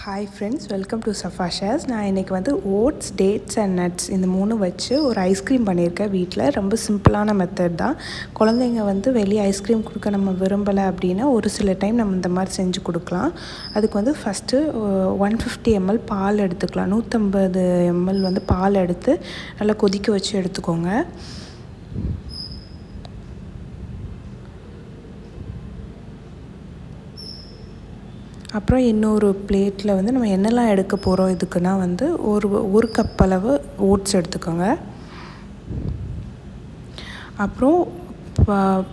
Hi friends, welcome to Safa shares. நான் இன்றைக்கி வந்து ஓட்ஸ், டேட்ஸ் அண்ட் நட்ஸ் இந்த 3 வச்சு ஒரு ஐஸ்கிரீம் பண்ணியிருக்கேன் வீட்டில். ரொம்ப சிம்பிளான மெத்தட் தான். குழந்தைங்க வந்து வெளியே ஐஸ்கிரீம் கொடுக்க நம்ம விரும்பலை அப்படின்னா ஒரு சில டைம் நம்ம இந்த மாதிரி செஞ்சு கொடுக்கலாம். அதுக்கு வந்து ஃபஸ்ட்டு 150 ml பால் எடுத்துக்கலாம். 150 ml வந்து பால் எடுத்து நல்லா கொதிக்க வச்சு எடுத்துக்கோங்க. அப்புறம் இன்னொரு பிளேட்டில் வந்து நம்ம என்னெல்லாம் எடுக்க போகிறோம் இதுக்குன்னா வந்து ஒரு கப் அளவு ஓட்ஸ் எடுத்துக்கோங்க. அப்புறம்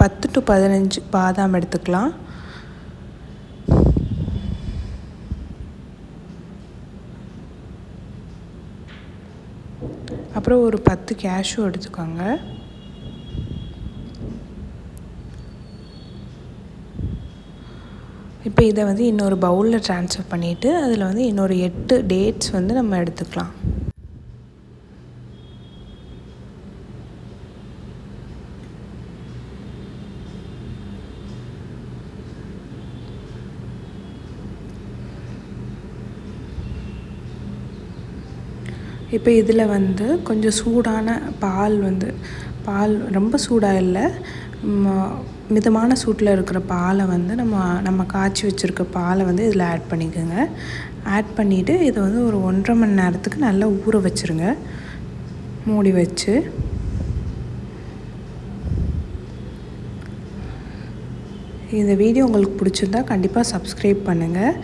10 to 15 பாதாம் எடுத்துக்கலாம். அப்புறம் ஒரு 10 கேஷ்யூ எடுத்துக்கோங்க. இப்போ இதை வந்து இன்னொரு பவுலில் ட்ரான்ஸ்ஃபர் பண்ணிவிட்டு அதில் வந்து இன்னொரு 8 டேட்ஸ் வந்து நம்ம எடுத்துக்கலாம். இப்போ இதில் வந்து கொஞ்சம் சூடான பால் ரொம்ப சூடாக இல்லை, மிதமான சூட்டில் இருக்கிற பாலை வந்து நம்ம காய்ச்சி வச்சுருக்க பாலை வந்து இதில் ஆட் பண்ணிக்கோங்க. ஆட் பண்ணிவிட்டு இதை வந்து ஒரு 1.5 மணி நேரத்துக்கு நல்லா ஊற வச்சுருங்க மூடி வச்சு. இந்த வீடியோ உங்களுக்கு பிடிச்சிருந்தா கண்டிப்பாக சப்ஸ்கிரைப் பண்ணுங்கள்.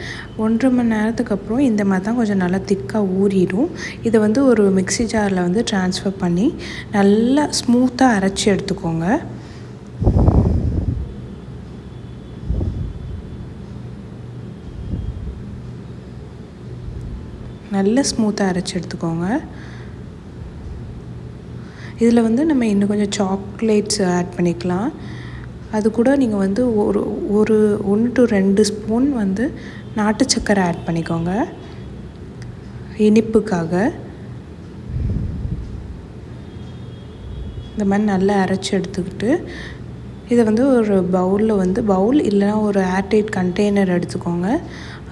1.5 மணி நேரத்துக்கு அப்புறம் இந்த மாதிரி தான் கொஞ்சம் நல்லா திக்காக ஊறிடும். இதை வந்து ஒரு மிக்ஸி ஜாரில் வந்து ட்ரான்ஸ்ஃபர் பண்ணி நல்லா ஸ்மூத்தாக அரைச்சி எடுத்துக்கோங்க. நல்ல ஸ்மூத்தாக அரைச்சி எடுத்துக்கோங்க. இதில் வந்து நம்ம இன்னும் கொஞ்சம் சாக்லேட்ஸ் ஆட் பண்ணிக்கலாம். அது கூட நீங்கள் வந்து ஒரு 1 to 2 ஸ்பூன் வந்து நாட்டு சக்கரை ஆட் பண்ணிக்கோங்க இனிப்புக்காக. இந்த மாதிரி நல்லா அரைச்சி எடுத்துக்கிட்டு இதை வந்து ஒரு பவுல் இல்லைனா ஒரு ஏர்டைட் கண்டெய்னர் எடுத்துக்கோங்க.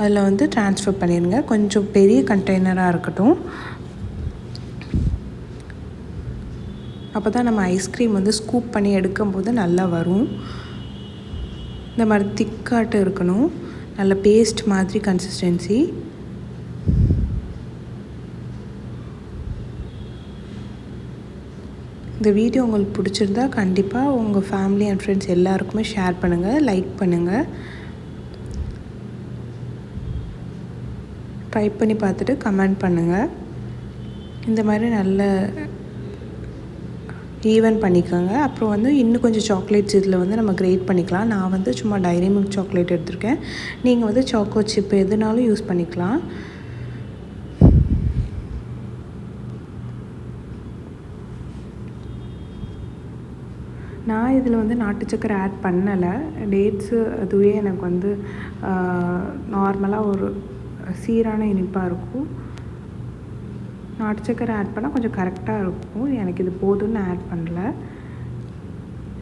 அதில் வந்து ட்ரான்ஸ்ஃபர் பண்ணிடுங்க. கொஞ்சம் பெரிய கண்டெய்னராக இருக்கட்டும். அப்போ தான் நம்ம ஐஸ்கிரீம் வந்து ஸ்கூப் பண்ணி எடுக்கும்போது நல்லா வரும். இந்த மாதிரி திக்காட்டு இருக்கணும், நல்ல பேஸ்ட் மாதிரி கன்சிஸ்டன்சி. இந்த வீடியோ உங்களுக்கு பிடிச்சிருந்தா கண்டிப்பாக உங்கள் ஃபேமிலி அண்ட் ஃப்ரெண்ட்ஸ் எல்லாருக்குமே ஷேர் பண்ணுங்கள், லைக் பண்ணுங்கள். ட்ரை பண்ணி பார்த்துட்டு கமெண்ட் பண்ணுங்கள். இந்த மாதிரி நல்ல ஈவன் பண்ணிக்கோங்க. அப்புறம் வந்து இன்னும் கொஞ்சம் சாக்லேட்ஸ் இதில் வந்து நம்ம கிரேட் பண்ணிக்கலாம். நான் வந்து சும்மா டைரி மில்க் சாக்லேட் எடுத்திருக்கேன். நீங்கள் வந்து சாக்கோ சிப் எதுனாலும் யூஸ் பண்ணிக்கலாம். நான் இதில் வந்து நாட்டு சக்கரை ஆட் பண்ணலை. டேட்ஸு அதுவே எனக்கு வந்து நார்மலாக ஒரு சீரான இனிப்பாக இருக்கும். நாட்டு சக்கரை ஆட் பண்ணால் கொஞ்சம் கரெக்டாக இருக்கும். எனக்கு இது போதும்னு ஆட் பண்ணல.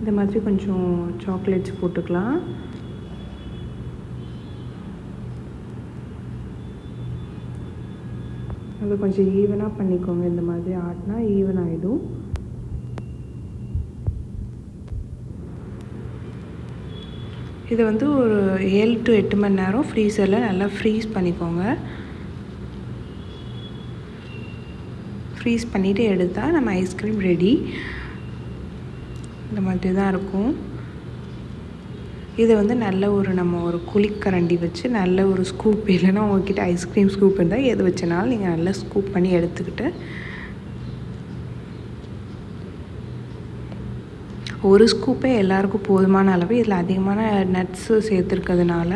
இந்த மாதிரி கொஞ்சம் சாக்லேட்ஸ் போட்டுக்கலாம். அது கொஞ்சம் ஈவனாக பண்ணிக்கோங்க. இந்த மாதிரி ஆட்டினா ஈவன் ஆகிடும். இதை வந்து ஒரு 7 to 8 மணி நேரம் ஃப்ரீசரில் நல்லா ஃப்ரீஸ் பண்ணிக்கோங்க. ஃப்ரீஸ் பண்ணிவிட்டு எடுத்தால் நம்ம ஐஸ்கிரீம் ரெடி. இந்த மாதிரி தான் இருக்கும். இதை வந்து நல்ல நம்ம ஒரு குழிக்கரண்டி வச்சு நல்ல ஒரு ஸ்கூப், இல்லைன்னா உங்கள்கிட்ட ஐஸ்கிரீம் ஸ்கூப் இருந்தால் எது வச்சனாலும் நீங்கள் நல்லா ஸ்கூப் பண்ணி எடுத்துக்கிட்டு ஒரு ஸ்கூப்பே எல்லாருக்கும் போதுமான அளவு. இதில் அதிகமான நட்ஸு சேர்த்துருக்கிறதுனால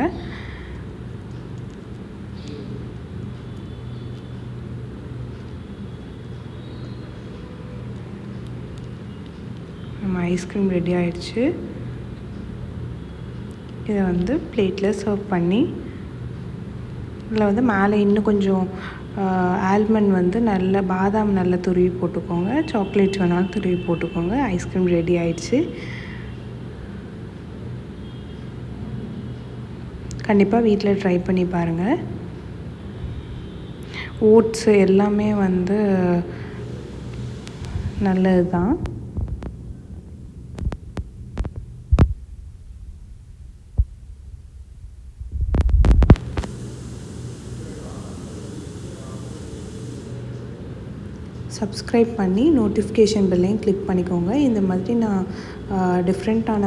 நம்ம ஐஸ்கிரீம் ரெடி ஆகிடுச்சு. இதை வந்து பிளேட்டில் சர்வ் பண்ணி இதில் வந்து மேலே இன்னும் கொஞ்சம் ஆல்மண்ட் வந்து பாதாம் நல்லா துருவி போட்டுக்கோங்க. சாக்லேட்ஸ் வேணாலும் துருவி போட்டுக்கோங்க. ஐஸ்கிரீம் ரெடி ஆயிடுச்சு. கண்டிப்பாக வீட்டில் ட்ரை பண்ணி பாருங்கள். ஓட்ஸு எல்லாமே வந்து நல்லது தான். சப்ஸ்கிரைப் பண்ணி நோட்டிஃபிகேஷன் பெல்லையும் கிளிக் பண்ணிக்கோங்க. இந்த மாதிரி நான் டிஃப்ரெண்ட்டான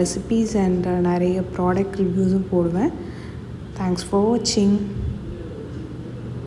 ரெசிபீஸ் அண்ட் நிறைய ப்ராடக்ட் ரிவ்யூஸும் போடுவேன். தேங்க்ஸ் ஃபார் வாட்சிங்.